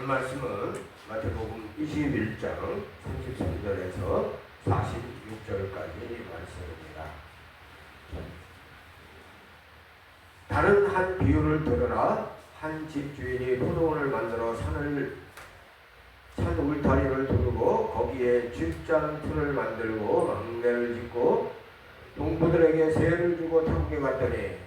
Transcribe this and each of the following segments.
오늘 말씀은 마태복음 21장 33절에서 46절까지 말씀입니다. 다른 한 비유를 들으라. 한 집주인이 포도원을 만들어 산 울타리를 두르고 거기에 쥐짜는 틀을 만들고 망대를 짓고 농부들에게 세를 주고 탐게 갔더니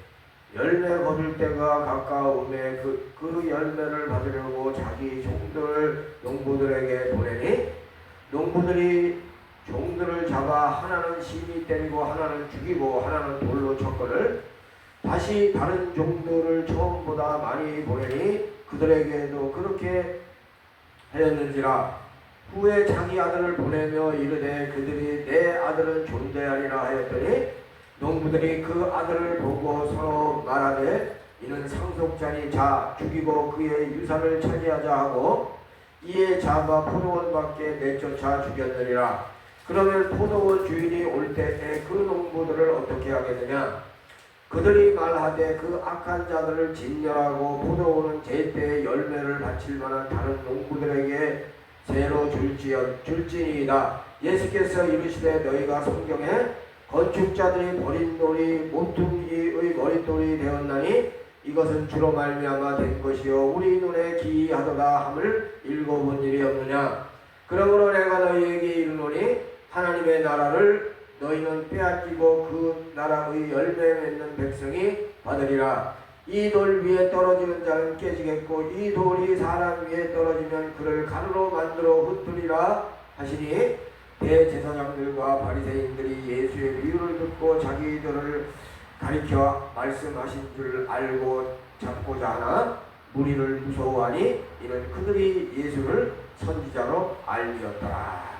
열매 거둘 때가 가까움에 그 열매를 받으려고 자기 종들을 농부들에게 보내니 농부들이 종들을 잡아 하나는 심히 때리고 하나는 죽이고 하나는 돌로 쳤거늘 다시 다른 종들을 처음보다 많이 보내니 그들에게도 그렇게 하였는지라. 후에 자기 아들을 보내며 이르되 그들이 내 아들은 존대하리라 하였더니 농부들이 그 아들을 보고 서로 말하되 이는 상속자니 자 죽이고 그의 유산을 차지하자 하고 이에 자가 포도원 밖에 내쫓아 죽였느니라. 그러면 포도원 주인이 올 때에 그 농부들을 어떻게 하겠느냐. 그들이 말하되 그 악한 자들을 진멸하고 포도원은 제때 열매를 바칠 만한 다른 농부들에게 새로 줄지니이다. 예수께서 이르시되 너희가 성경에 건축자들이 버린 돌이 모퉁이의 머릿돌이 되었나니 이것은 주로 말미암아 된 것이요 우리 눈에 기이하도다 함을 읽어본 일이 없느냐. 그러므로 내가 너희에게 이르노니 하나님의 나라를 너희는 빼앗기고 그 나라의 열매 맺는 백성이 받으리라. 이 돌 위에 떨어지는 자는 깨지겠고 이 돌이 사람 위에 떨어지면 그를 가루로 만들어 흩으리라 하시니 대제사장들과 바리새인들이 예수의 비유를 듣고 자기들을 가리켜 말씀하신 줄 알고 잡고자 하나 무리를 무서워하니 이는 그들이 예수를 선지자로 알미었더라.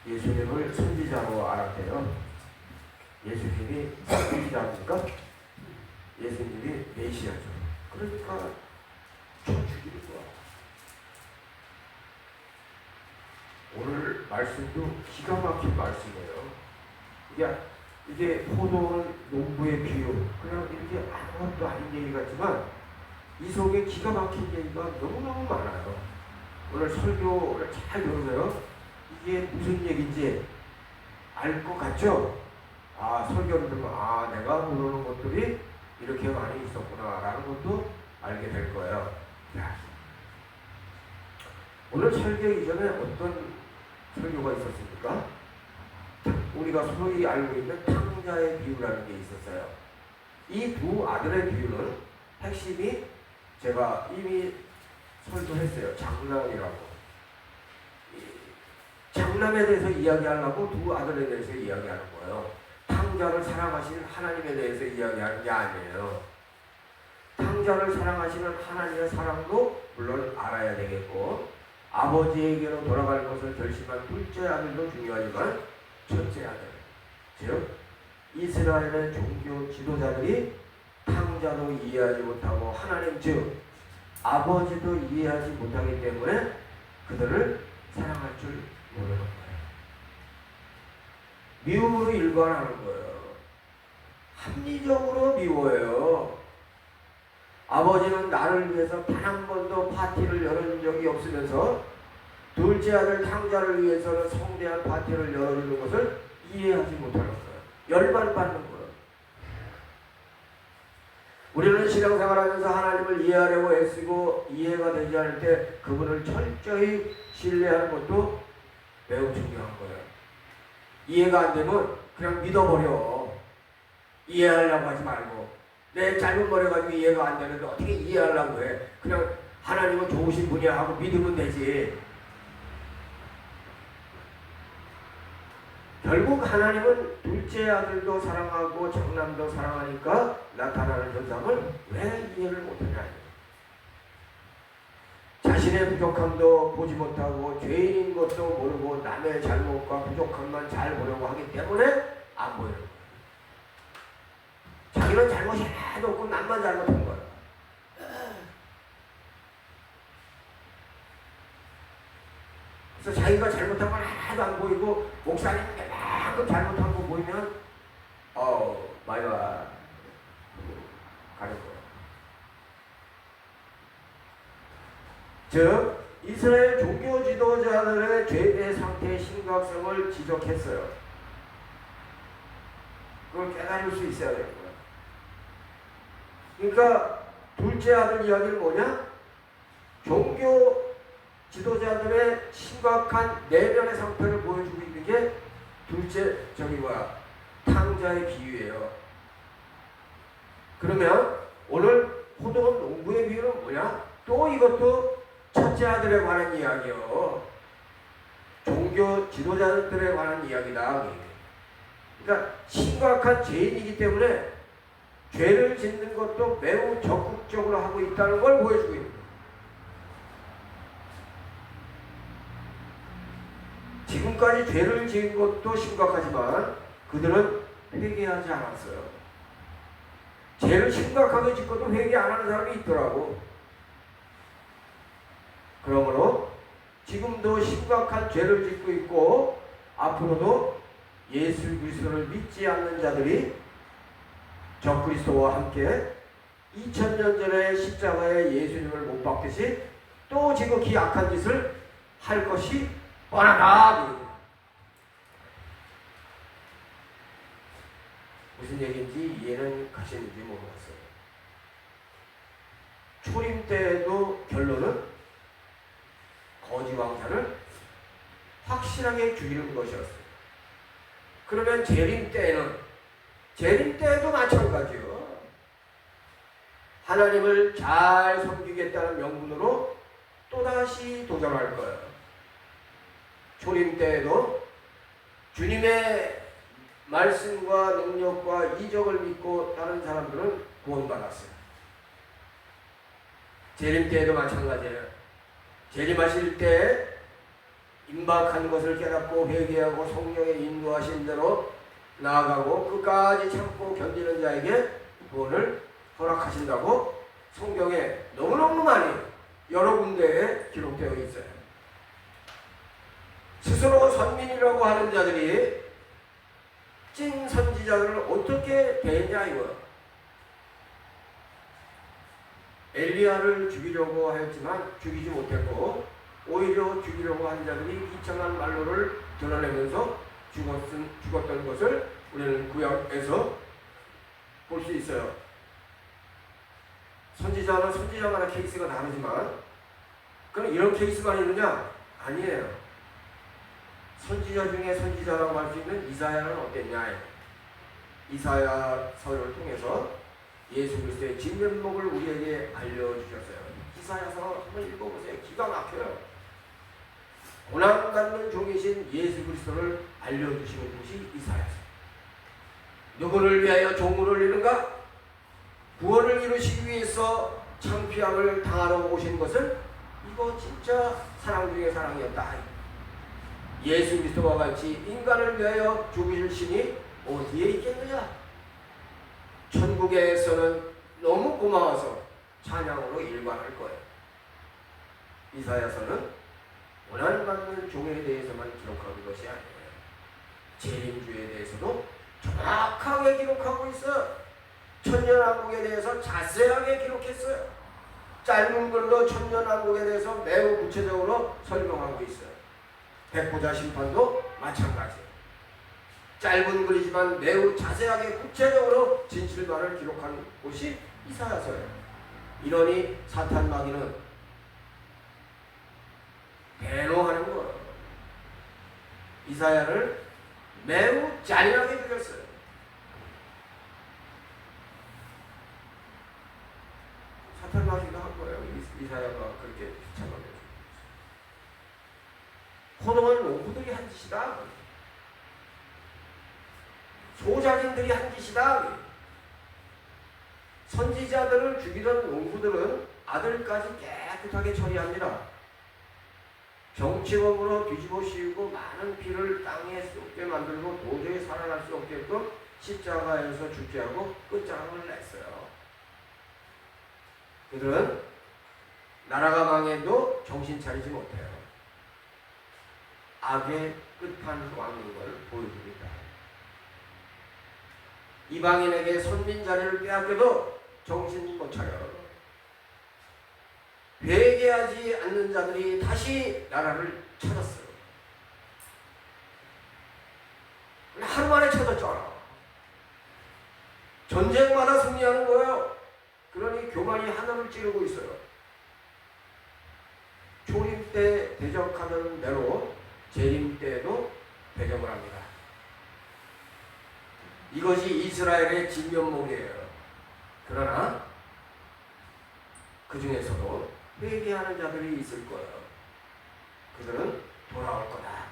예수님을 선지자로 알았대요. 예수님이 선지자입니까? 예수님이 메시아죠. 그러니까 저 죽이는 거야. 오늘 말씀도 기가 막힌 말씀이에요. 이게 포도원 농부의 비유, 그냥 이렇게 아무것도 아닌 얘기 같지만 이 속에 기가 막힌 얘기가 너무너무 많아요. 오늘 설교를 잘 들으세요. 이게 무슨 얘기인지 알 것 같죠? 설교를 들으면 내가 모르는 것들이 이렇게 많이 있었구나 라는 것도 알게 될 거예요. 오늘 설교 이전에 어떤 설교가 있었습니까? 우리가 소위 알고 있는 탕자의 비유라는 게 있었어요. 이 두 아들의 비유는 핵심이 제가 이미 설교했어요. 장난이라고. 장남에 대해서 이야기하려고 두 아들에 대해서 이야기하는 거예요. 탕자를 사랑하시는 하나님에 대해서 이야기하는 게 아니에요. 탕자를 사랑하시는 하나님의 사랑도 물론 알아야 되겠고 아버지에게로 돌아갈 것을 결심한 둘째 아들도 중요하지만 첫째 아들, 즉 이스라엘의 종교 지도자들이 탕자도 이해하지 못하고 하나님 즉 아버지도 이해하지 못하기 때문에 그들을 사랑할 줄 모르는 거예요. 미움으로 일관하는 거예요. 합리적으로 미워요. 아버지는 나를 위해서 단 한 번도 파티를 열어준 적이 없으면서 둘째 아들 탕자를 위해서는 성대한 파티를 열어주는 것을 이해하지 못하는 거예요. 열반받는 거예요. 우리는 신앙생활하면서 하나님을 이해하려고 애쓰고 이해가 되지 않을 때 그분을 철저히 신뢰하는 것도 매우 중요한 거예요. 이해가 안 되면 그냥 믿어버려. 이해하려고 하지 말고. 내 잘못 버려가지고 이해가 안 되는데 어떻게 이해하려고 해. 그냥 하나님은 좋으신 분이야 하고 믿으면 되지. 결국 하나님은 둘째 아들도 사랑하고 장남도 사랑하니까 나타나는 현상을 왜 이해를 못하냐. 자신의 부족함도 보지 못하고 죄인인 것도 모르고 남의 잘못과 부족함만 잘 보려고 하기 때문에 안 보이는 거예요. 자기는 잘못이 하나도 없고 남만 잘못한 거예요. 그래서 자기가 잘못한 건 하나도 안 보이고 목사님이 만큼 잘못한 거 보이면 마이가 가는 거예요. 즉 이스라엘 종교 지도자들의 죄의 상태의 심각성을 지적했어요. 그걸 깨달을 수 있어야 되는 거야. 그러니까 둘째 아들 이야기는 뭐냐? 종교 지도자들의 심각한 내면의 상태를 보여주고 있는 게 둘째 저기 뭐야 탕자의 비유예요. 그러면 오늘 호돈 농부의 비유는 뭐냐? 또 이것도 첫째 아들에 관한 이야기요. 종교 지도자들에 관한 이야기다. 그러니까 심각한 죄인이기 때문에 죄를 짓는 것도 매우 적극적으로 하고 있다는 걸 보여주고 있는 거예요. 지금까지 죄를 지은 것도 심각하지만 그들은 회개하지 않았어요. 죄를 심각하게 짓고도 회개 안 하는 사람이 있더라고. 그러므로 지금도 심각한 죄를 짓고 있고 앞으로도 예수 그리스도를 믿지 않는 자들이 적그리스도와 함께 2000년 전에 십자가에 예수님을 못 박듯이 또 지극히 악한 짓을 할 것이 뻔하다. 무슨 얘기인지 이해는 가시는지 모르겠어요. 초림 때에도 결론은 거지 왕자를 확실하게 죽이는 것이었어요. 그러면 재림 때에도 마찬가지요. 하나님을 잘 섬기겠다는 명분으로 또다시 도전할 거예요. 초림 때에도 주님의 말씀과 능력과 이적을 믿고 다른 사람들은 구원받았어요. 재림 때에도 마찬가지예요. 재림하실 때 임박한 것을 깨닫고 회개하고 성령의 인도하신 대로 나아가고 끝까지 참고 견디는 자에게 구원을 허락하신다고 성경에 너무너무 많이 여러 군데에 기록되어 있어요. 스스로 선민이라고 하는 자들이 찐 선지자들을 어떻게 대했냐 이거예요. 엘리야를 죽이려고 하였지만 죽이지 못했고 오히려 죽이려고 한 자들이 비참한 말로를 드러내면서 죽었던 것을 우리는 구약에서 볼 수 있어요. 선지자는 선지자마다 케이스가 다르지만 그럼 이런 케이스만 있느냐? 아니에요. 선지자 중에 선지자라고 할 수 있는 이사야는 어땠냐? 이사야서를 통해서 예수 그리스도의 진면목을 우리에게 알려주셨어요. 이사야서 한번 읽어보세요. 기가 막혀요. 고난받는 종이신 예수 그리스도를 알려주시는 곳이 이사야서. 누구를 위하여 종을 이루는가? 구원을 이루시기 위해서 창피함을 당하러 오신 것은 이거 진짜 사랑 중에 사랑이었다. 예수 그리스도와 같이 인간을 위하여 죽으실 신이 어디에 있겠느냐? 천국에서는 너무 고마워서 찬양으로 일관할 거예요. 이사야서는 고난받는 종에 대해서만 기록하는 것이 아니에요. 재림주에 대해서도 정확하게 기록하고 있어요. 천년왕국에 대해서 자세하게 기록했어요. 짧은 글로 천년왕국에 대해서 매우 구체적으로 설명하고 있어요. 백보자 심판도 마찬가지예요. 짧은 글이지만 매우 자세하게 구체적으로 진실만을 기록한 곳이 이사야서예요. 이러니 사탄 마귀는 대노하는 거예요. 이사야를 매우 잔인하게 죽였어요. 사탄 마귀가 한 거예요. 이사야가 그렇게 비참하게. 호동은 농부들이 한 짓이다. 소작인들이 한 짓이다. 선지자들을 죽이던 농부들은 아들까지 깨끗하게 처리합니다. 정치범으로 뒤집어 씌우고 많은 피를 땅에 쏟게 만들고 도저히 살아날 수 없게끔 십자가에서 죽게 하고 끝장을 냈어요. 그들은 나라가 망해도 정신 차리지 못해요. 악의 끝판왕인 걸 보여주고 있다. 이방인에게 선민 자리를 빼앗겨도 정신 못 차려. 회개하지 않는 자들이 다시 나라를 찾았어요. 하루 만에 찾았잖아. 전쟁마다 승리하는 거예요. 그러니 교만이 하늘을 찌르고 있어요. 초림 때 대적하는 대로 재림 때도 대적을 합니다. 이것이 이스라엘의 진면목이에요. 그러나 그 중에서도 회개하는 자들이 있을 거예요. 그들은 돌아올 거다.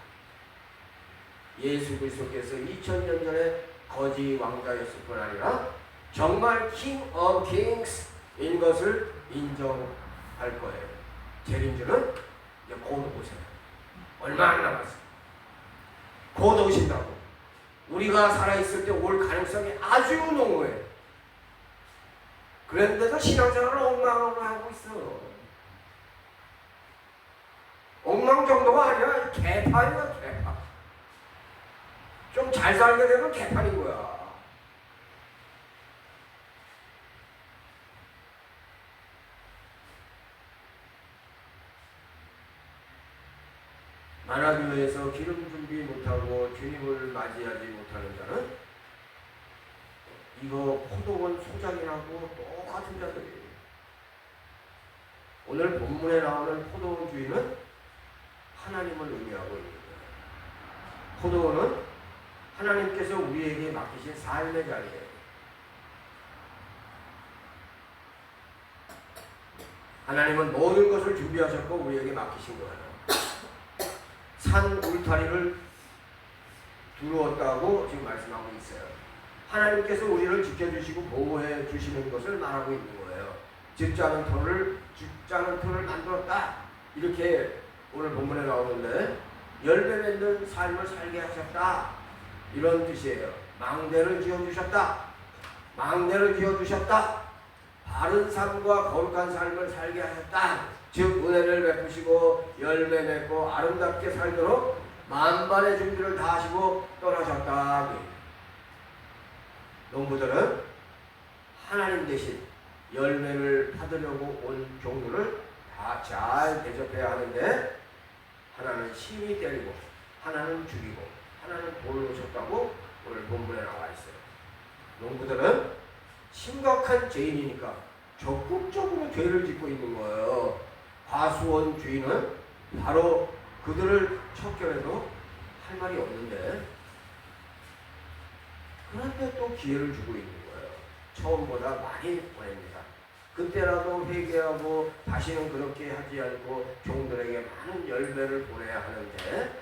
예수 그리스도께서 2000년 전에 거지 왕자였을 뿐 아니라 정말 King of Kings인 것을 인정할 거예요. 재림주는 이제 곧 오세요. 얼마 안 남았어요. 곧 오신다고. 우리가 살아있을 때 올 가능성이 아주 농후해요. 그런데도 신앙생활을 엉망하고 있어. 엉망 정도가 아니라 개판이야, 개판. 좀 잘 살게 되면 개판인 거야. 만화교회에서 기름 준비 못하고 주님을 맞이하지 못하는 자는 이거 포도원 소장이라고 똑같은 자들이에요. 오늘 본문에 나오는 포도원 주인은 하나님을 의미하고 있는 거예요. 포도원은 하나님께서 우리에게 맡기신 삶의 자리예요. 하나님은 모든 것을 준비하셨고 우리에게 맡기신 거예요. 산 울타리를 두루었다고 지금 말씀하고 있어요. 하나님께서 우리를 지켜주시고 보호해 주시는 것을 말하고 있는 거예요. 집 짜는 터를 만들었다. 이렇게 오늘 본문에 나오는데 열매 맺는 삶을 살게 하셨다. 이런 뜻이에요. 망대를 지어주셨다. 망대를 지어주셨다. 바른 삶과 거룩한 삶을 살게 하셨다. 즉 은혜를 베푸시고 열매 맺고 아름답게 살도록 만반의 준비를 다 하시고 떠나셨다. 농부들은 하나님 대신 열매를 받으려고 온 종류를 다 잘 대접해야 하는데 하나는 심히 때리고 하나는 죽이고 하나는 돌을 놓으셨다고 오늘 본문에 나와 있어요. 농부들은 심각한 죄인이니까 적극적으로 죄를 짓고 있는 거예요. 과수원 주인은 바로 그들을 척결해도 할 말이 없는데 그런데 또 기회를 주고 있는 거예요. 처음보다 많이 보냅니다. 그때라도 회개하고 다시는 그렇게 하지 않고 종들에게 많은 열매를 보내야 하는데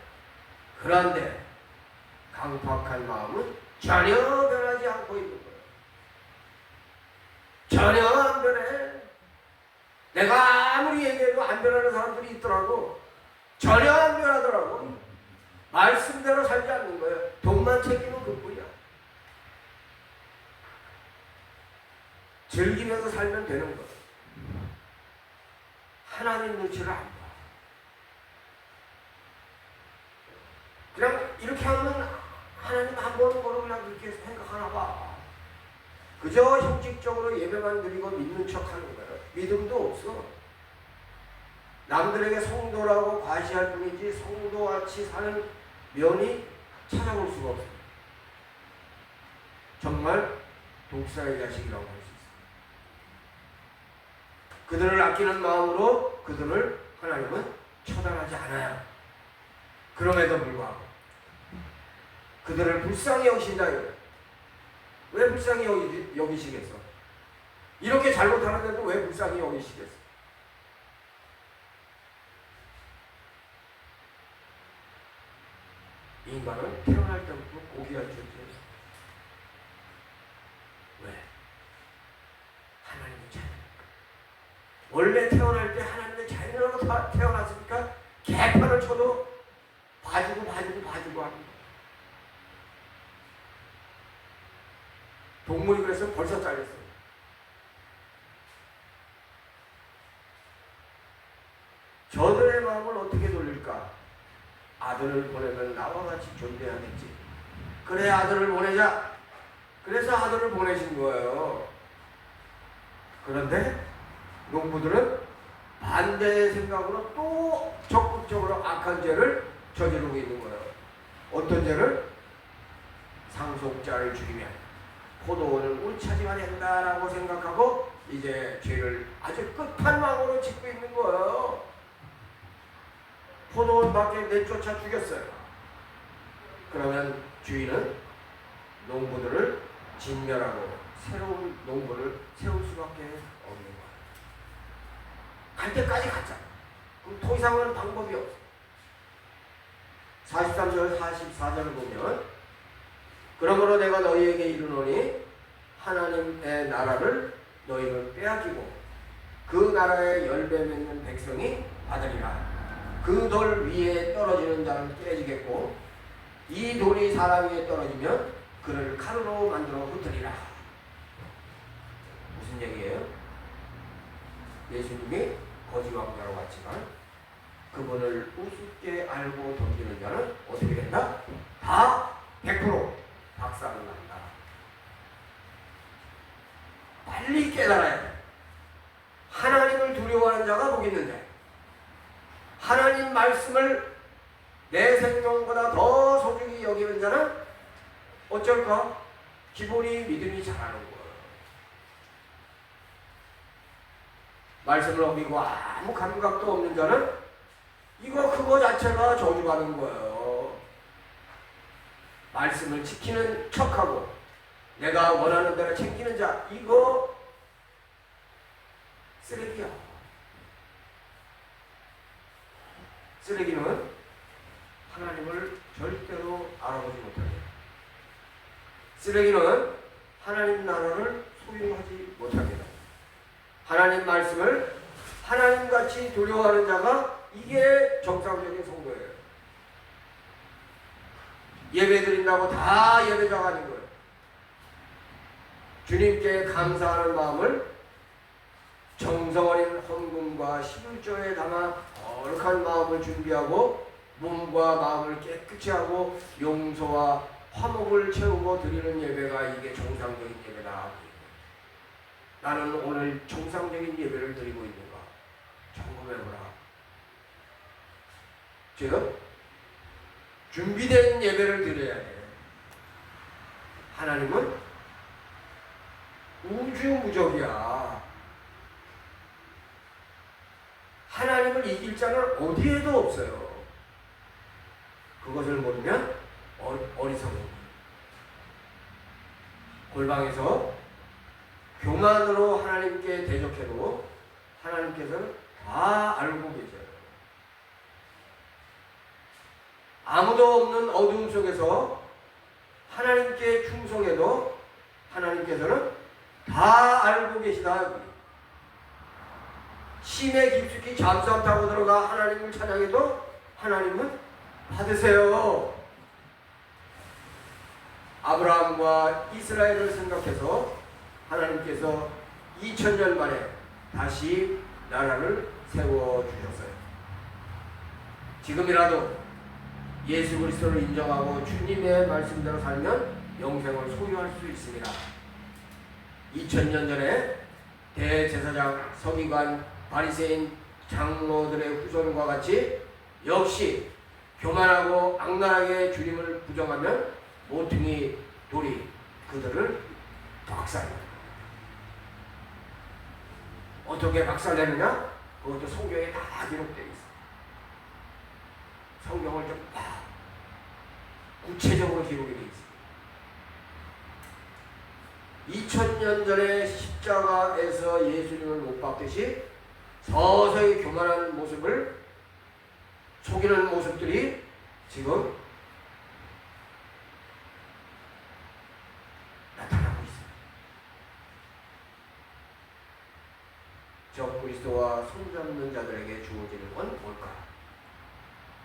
그런데 강팍한 마음은 전혀 변하지 않고 있는 거예요. 전혀 안 변해. 내가 아무리 얘기해도 안 변하는 사람들이 있더라고. 전혀 안 변하더라고. 말씀대로 살지 않는 거예요. 돈만 챙기면 그뿐이야. 즐기면서 살면 되는 거예요. 하나님 눈치를 안 봐. 그냥 이렇게 하면 하나님 안 보는 거로 그냥 그렇게 생각하나 봐. 그저 형식적으로 예배만 드리고 믿는 척 하는 거예요. 믿음도 없어. 남들에게 성도라고 과시할 뿐이지 성도같이 사는 면이 찾아볼 수가 없어요. 정말 독사의 자식이라고 할 수 있어요. 그들을 아끼는 마음으로 그들을 하나님은 처단하지 않아요. 그럼에도 불구하고 그들을 불쌍히 여기신다. 왜 불쌍히 여기시겠어? 이렇게 잘못하는데도 왜 불쌍히 여기시겠어? 인간은 태어날 때부터 고귀한 존재예요. 왜? 하나님의 자녀. 원래 태어날 때 하나님의 자녀로 태어났으니까 개판을 쳐도 봐주고 합니다. 동물이 그래서 벌써 잘렸어요. 저들의 마음을 어떻게 돌릴까? 아들을 보내면 나와 같이 존재하겠지. 그래 아들을 보내자. 그래서 아들을 보내신 거예요. 그런데 농부들은 반대의 생각으로 또 적극적으로 악한 죄를 저지르고 있는 거예요. 어떤 죄를? 상속자를 죽이면 포도원을 우리 차지가 된다라고 생각하고 이제 죄를 아주 끝판왕으로 짓고 있는 거예요. 포도원 밖에 내쫓아 죽였어요. 그러면 주인은 농부들을 진멸하고 새로운 농부를 세울 수밖에 없는 거예요. 갈 때까지 가자. 그럼 더 이상은 방법이 없어. 43절 44절을 보면 그러므로 내가 너희에게 이르노니 하나님의 나라를 너희는 빼앗기고 그 나라의 열매 맺는 백성이 받으리라. 그 돌 위에 떨어지는 자는 깨지겠고 이 돌이 사람 위에 떨어지면 그를 칼로 만들어 흩으리라. 무슨 얘기예요? 예수님이 거지 왕자로 왔지만 그분을 우습게 알고 덤비는 자는 어떻게 된다? 다 100% 박살난다. 빨리 깨달아야 돼. 하나님을 두려워하는 자가 복 있는데 하나님 말씀을 내 생명보다 더 소중히 여기는 자는 어쩔까? 기본이 믿음이 자라는 거예요. 말씀을 어기고 아무 감각도 없는 자는 그거 자체가 저주받는 거예요. 말씀을 지키는 척하고 내가 원하는 대로 챙기는 자 이거 쓰레기야. 쓰레기는 하나님을 절대로 알아보지 못하게. 쓰레기는 하나님 나라를 소유하지 못하게. 하나님 말씀을 하나님같이 두려워하는 자가 이게 정상적인 성도예요. 예배 드린다고 다 예배자가 아닌 거예요. 주님께 감사하는 마음을 정성 어린 헌금과 11조에 담아 거룩한 마음을 준비하고 몸과 마음을 깨끗이 하고 용서와 화목을 채우고 드리는 예배가 이게 정상적인 예배다. 나는 오늘 정상적인 예배를 드리고 있는가? 점검해보라. 지금 준비된 예배를 드려야 돼. 하나님은 우주무적이야. 하나님을 이길 자는 어디에도 없어요. 그것을 모르면 어리석은 골방에서 교만으로 하나님께 대적해도 하나님께서는 다 알고 계세요. 아무도 없는 어둠 속에서 하나님께 충성해도 하나님께서는 다 알고 계시다. 심해 깊숙이 잠수함 타고 들어가 하나님을 찬양해도 하나님은 받으세요. 아브라함과 이스라엘을 생각해서 하나님께서 2000년 만에 다시 나라를 세워주셨어요. 지금이라도 예수 그리스도를 인정하고 주님의 말씀대로 살면 영생을 소유할 수 있습니다. 2000년 전에 대제사장, 서기관, 바리새인, 장로들의 후손과 같이 역시 교만하고 악랄하게 주님을 부정하면 모퉁이 돌이 그들을 박살내요. 어떻게 박살내느냐? 그것도 성경에 다 기록되어 있어. 성경을 좀 봐. 구체적으로 기록이 되어 있어. 2000년 전에 십자가에서 예수님을 못 박듯이 서서히 교만한 모습을 속이는 모습들이 지금 나타나고 있어요. 저 그리스도와 손잡는 자들에게 주어지는 건 뭘까?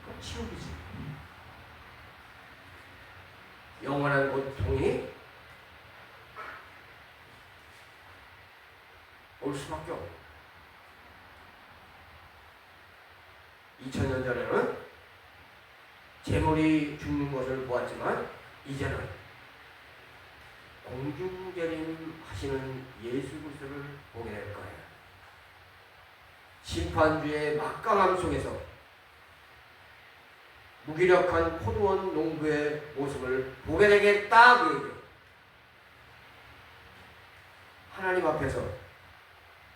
그건 치욕이지. 영원한 고통이 올 수밖에 없고 2000년 전에는 재물이 죽는 것을 보았지만 이제는 공중재림 하시는 예수 그리스도를 보게 될 거예요. 심판주의 막강함 속에서 무기력한 포도원 농부의 모습을 보게 되겠다 그 얘기예요. 하나님 앞에서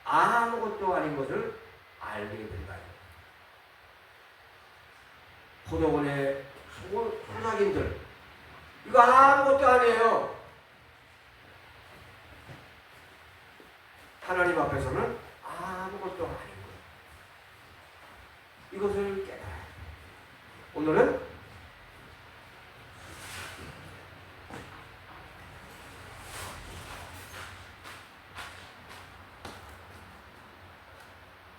아무것도 아닌 것을 알게 된다. 포도원의 소작인들 이거 아무것도 아니에요. 하나님 앞에서는 아무것도 아닌 거예요. 이것을 깨달아요. 오늘은